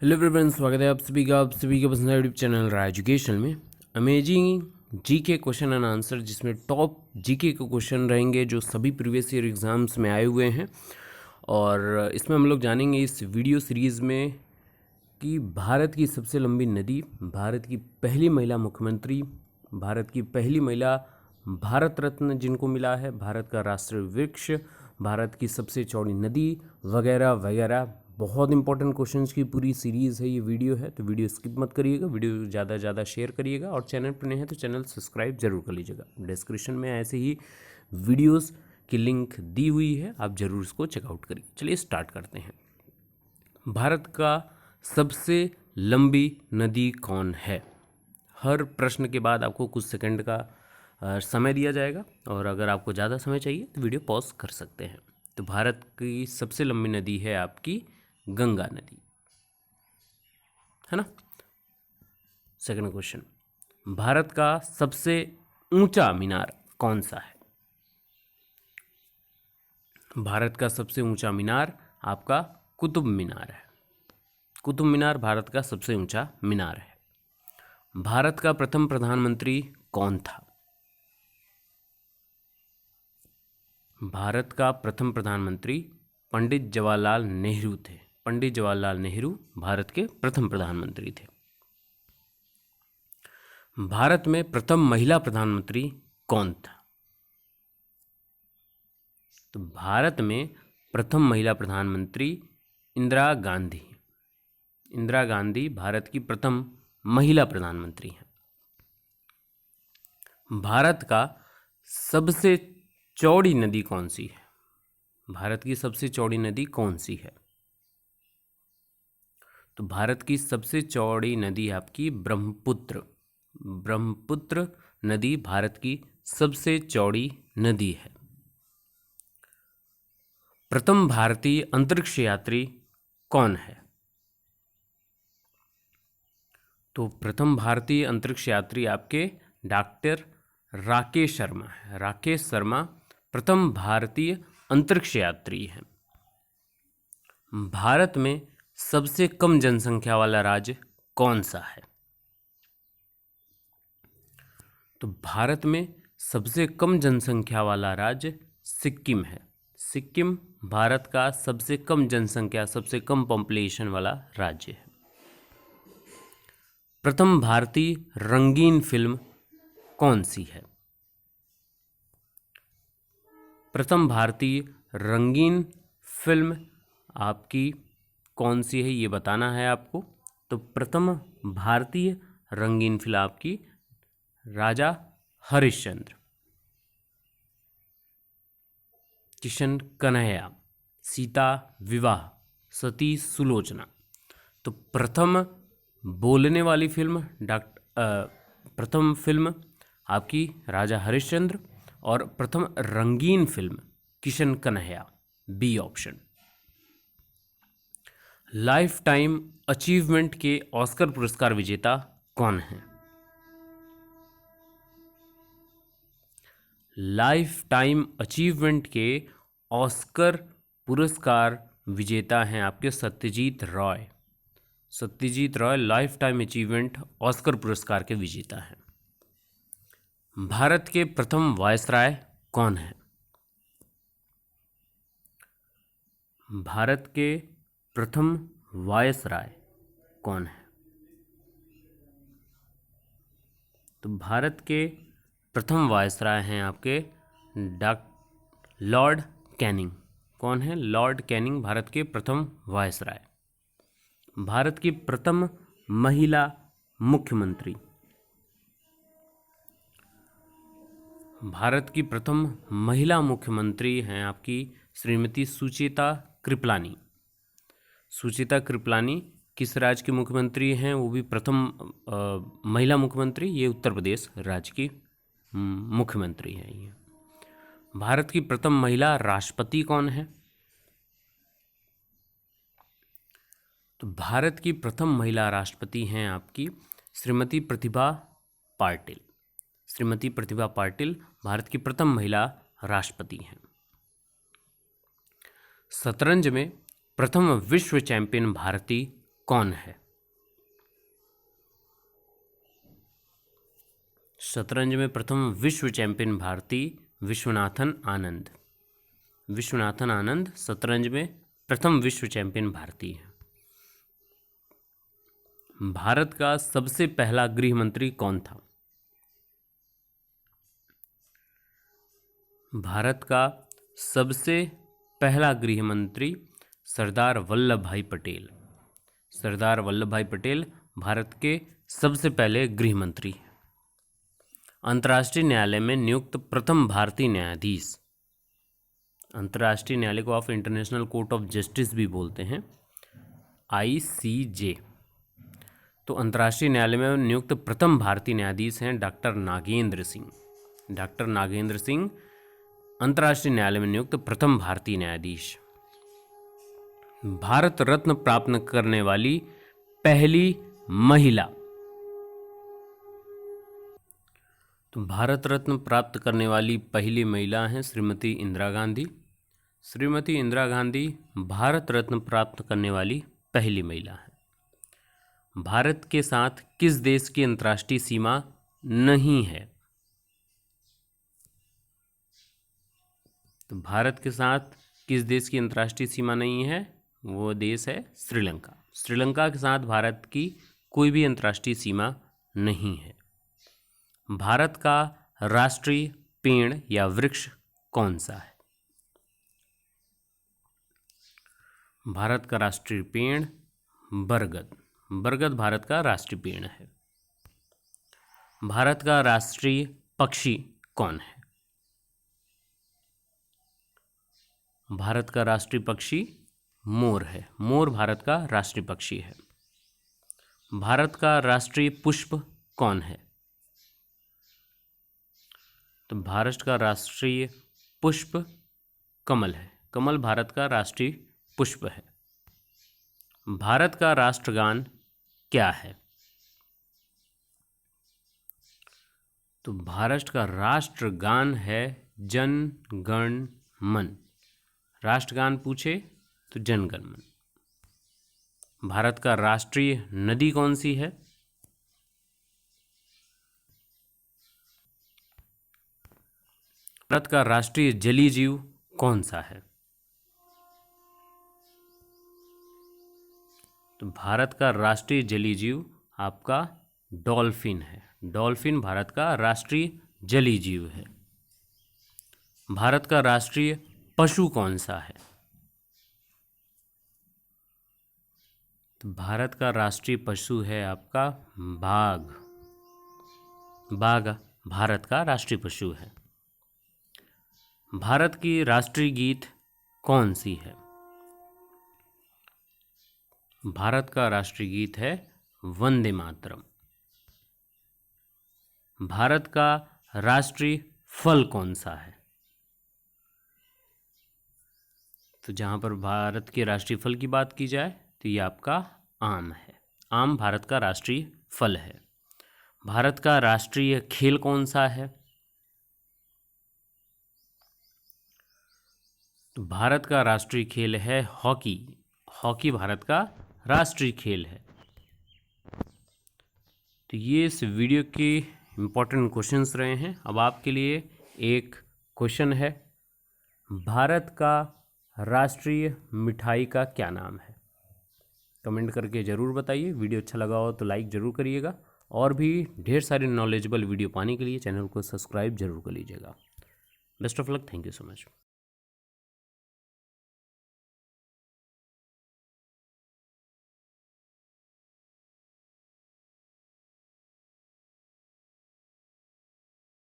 Hello everyone, स्वागत है आप सभी का पसंदीदा यूट्यूब चैनल रहा एजुकेशन में। Amazing GK question and answer, जिसमें टॉप जीके के क्वेश्चन रहेंगे जो सभी प्रीवियस ईयर एग्जाम्स में आए हुए हैं। और इसमें हम लोग जानेंगे इस वीडियो सीरीज़ में कि भारत की सबसे लंबी नदी, भारत की पहली महिला मुख्यमंत्री, भारत की पहली महिला भारत रत्न जिनको मिला है, भारत का राष्ट्रीय वृक्ष, भारत की सबसे चौड़ी नदी वगैरह वगैरह। बहुत इंपॉर्टेंट क्वेश्चंस की पूरी सीरीज़ है, ये वीडियो है, तो वीडियो स्किप मत करिएगा, वीडियो ज़्यादा से ज़्यादा शेयर करिएगा और चैनल पर नए हैं तो चैनल सब्सक्राइब जरूर कर लीजिएगा। डिस्क्रिप्शन में ऐसे ही वीडियोस की लिंक दी हुई है, आप ज़रूर इसको चेकआउट करिए। चलिए स्टार्ट करते हैं। भारत का सबसे लंबी नदी कौन है? हर प्रश्न के बाद आपको कुछ सेकंड का समय दिया जाएगा, और अगर आपको ज़्यादा समय चाहिए तो वीडियो पॉज कर सकते हैं। तो भारत की सबसे लंबी नदी है आपकी गंगा नदी, है ना। सेकंड क्वेश्चन, भारत का सबसे ऊंचा मीनार कौन सा है? भारत का सबसे ऊंचा मीनार आपका कुतुब मीनार है। कुतुब मीनार भारत का सबसे ऊंचा मीनार है। भारत का प्रथम प्रधानमंत्री कौन था? भारत का प्रथम प्रधानमंत्री पंडित जवाहरलाल नेहरू थे। पंडित जवाहरलाल नेहरू भारत के प्रथम प्रधानमंत्री थे। भारत में प्रथम महिला प्रधानमंत्री कौन था? तो भारत में प्रथम महिला प्रधानमंत्री इंदिरा गांधी। इंदिरा गांधी भारत की प्रथम महिला प्रधानमंत्री हैं। भारत का सबसे चौड़ी नदी कौन सी है? भारत की सबसे चौड़ी नदी कौन सी है? तो भारत की सबसे चौड़ी नदी आपकी ब्रह्मपुत्र। ब्रह्मपुत्र नदी भारत की सबसे चौड़ी नदी है। प्रथम भारतीय अंतरिक्ष यात्री कौन है? तो प्रथम भारतीय अंतरिक्ष यात्री आपके डॉक्टर राकेश शर्मा है। राकेश शर्मा प्रथम भारतीय अंतरिक्ष यात्री हैं। भारत में सबसे कम जनसंख्या वाला राज्य कौन सा है? तो भारत में सबसे कम जनसंख्या वाला राज्य सिक्किम है। सिक्किम भारत का सबसे कम जनसंख्या, सबसे कम पॉपुलेशन वाला राज्य है। प्रथम भारतीय रंगीन फिल्म कौन सी है? प्रथम भारतीय रंगीन फिल्म आपकी कौन सी है, ये बताना है आपको। तो प्रथम भारतीय रंगीन फिल्म आपकी राजा हरिश्चंद्र, किशन कन्हैया, सीता विवाह, सती सुलोचना। तो प्रथम बोलने वाली फिल्म प्रथम फिल्म आपकी राजा हरिश्चंद्र, और प्रथम रंगीन film Kishan Kanhaiya, B option. Lifetime achievement के ऑस्कर पुरस्कार विजेता कौन है? लाइफ टाइम अचीवमेंट के ऑस्कर पुरस्कार विजेता हैं आपके Satyajit Ray. Satyajit Ray lifetime achievement Oscar पुरस्कार के विजेता हैं। भारत के प्रथम वायसराय कौन है? भारत के प्रथम वायसराय कौन है? तो भारत के प्रथम वायसराय हैं आपके लॉर्ड कैनिंग। कौन है? लॉर्ड कैनिंग भारत के प्रथम वायसराय। भारत की प्रथम महिला मुख्यमंत्री। भारत की प्रथम महिला मुख्यमंत्री हैं आपकी श्रीमती सुचेता कृपलानी। सुचेता कृपलानी किस राज्य की मुख्यमंत्री हैं? वो भी प्रथम महिला मुख्यमंत्री, ये उत्तर प्रदेश राज्य की मुख्यमंत्री हैं ये। भारत की प्रथम महिला राष्ट्रपति कौन है? तो भारत की प्रथम महिला राष्ट्रपति हैं आपकी श्रीमती प्रतिभा पाटिल। श्रीमती प्रतिभा पाटिल भारत की प्रथम महिला राष्ट्रपति हैं। शतरंज में प्रथम विश्व चैंपियन भारतीय कौन है? शतरंज में प्रथम विश्व चैंपियन भारतीय विश्वनाथन आनंद। विश्वनाथन आनंद शतरंज में प्रथम विश्व चैंपियन भारतीय हैं। भारत का सबसे पहला गृह मंत्री कौन था? भारत का सबसे पहला गृह मंत्री सरदार वल्लभ भाई पटेल। सरदार वल्लभ भाई पटेल भारत के सबसे पहले गृह मंत्री हैं। अंतर्राष्ट्रीय न्यायालय में नियुक्त प्रथम भारतीय न्यायाधीश। अंतर्राष्ट्रीय न्यायालय को आप इंटरनेशनल कोर्ट ऑफ जस्टिस भी बोलते हैं, ICJ। तो अंतर्राष्ट्रीय न्यायालय में नियुक्त प्रथम भारतीय न्यायाधीश हैं डॉक्टर नागेंद्र सिंह। डॉक्टर नागेंद्र सिंह अंतर्राष्ट्रीय न्यायालय में नियुक्त प्रथम भारतीय न्यायाधीश। भारत रत्न प्राप्त करने वाली पहली महिला। तो भारत रत्न प्राप्त करने वाली पहली महिला हैं श्रीमती इंदिरा गांधी। श्रीमती इंदिरा गांधी भारत रत्न प्राप्त करने वाली पहली महिला है। भारत के साथ किस देश की अंतर्राष्ट्रीय सीमा नहीं है? तो भारत के साथ किस देश की अंतर्राष्ट्रीय सीमा नहीं है? वो देश है श्रीलंका। श्रीलंका के साथ भारत की कोई भी अंतर्राष्ट्रीय सीमा नहीं है। भारत का राष्ट्रीय पेड़ या वृक्ष कौन सा है? भारत का राष्ट्रीय पेड़ बरगद। बरगद भारत का राष्ट्रीय पेड़ है। भारत का राष्ट्रीय पक्षी कौन है? भारत का राष्ट्रीय पक्षी मोर है। मोर भारत का राष्ट्रीय पक्षी है। भारत का राष्ट्रीय पुष्प कौन है? तो भारत का राष्ट्रीय पुष्प कमल है। कमल भारत का राष्ट्रीय पुष्प है। भारत का राष्ट्रगान क्या है? तो भारत का राष्ट्रगान है जन गण मन। राष्ट्रगान पूछे तो जन गण मन। भारत का राष्ट्रीय नदी कौन सी है? भारत का राष्ट्रीय जलीय जीव कौन सा है? तो भारत का राष्ट्रीय जलीय जीव आपका डॉल्फिन है। डॉल्फिन भारत का राष्ट्रीय जलीय जीव है। भारत का राष्ट्रीय पशु कौन सा है? तो भारत का राष्ट्रीय पशु है आपका बाघ। बाघ भारत का राष्ट्रीय पशु है। भारत की राष्ट्रीय गीत कौन सी है? भारत का राष्ट्रीय गीत है वंदे मातरम। भारत का राष्ट्रीय फल कौन सा है? तो जहाँ पर भारत के राष्ट्रीय फल की बात की जाए तो ये आपका आम है। आम भारत का राष्ट्रीय फल है। भारत का राष्ट्रीय खेल कौन सा है? तो भारत का राष्ट्रीय खेल है हॉकी। हॉकी भारत का राष्ट्रीय खेल है। तो ये इस वीडियो के इम्पोर्टेंट क्वेश्चंस रहे हैं। अब आपके लिए एक क्वेश्चन है, भारत का राष्ट्रीय मिठाई का क्या नाम है? कमेंट करके ज़रूर बताइए। वीडियो अच्छा लगा हो तो लाइक ज़रूर करिएगा, और भी ढेर सारे नॉलेजेबल वीडियो पाने के लिए चैनल को सब्सक्राइब जरूर कर लीजिएगा। Best of luck. Thank you so much.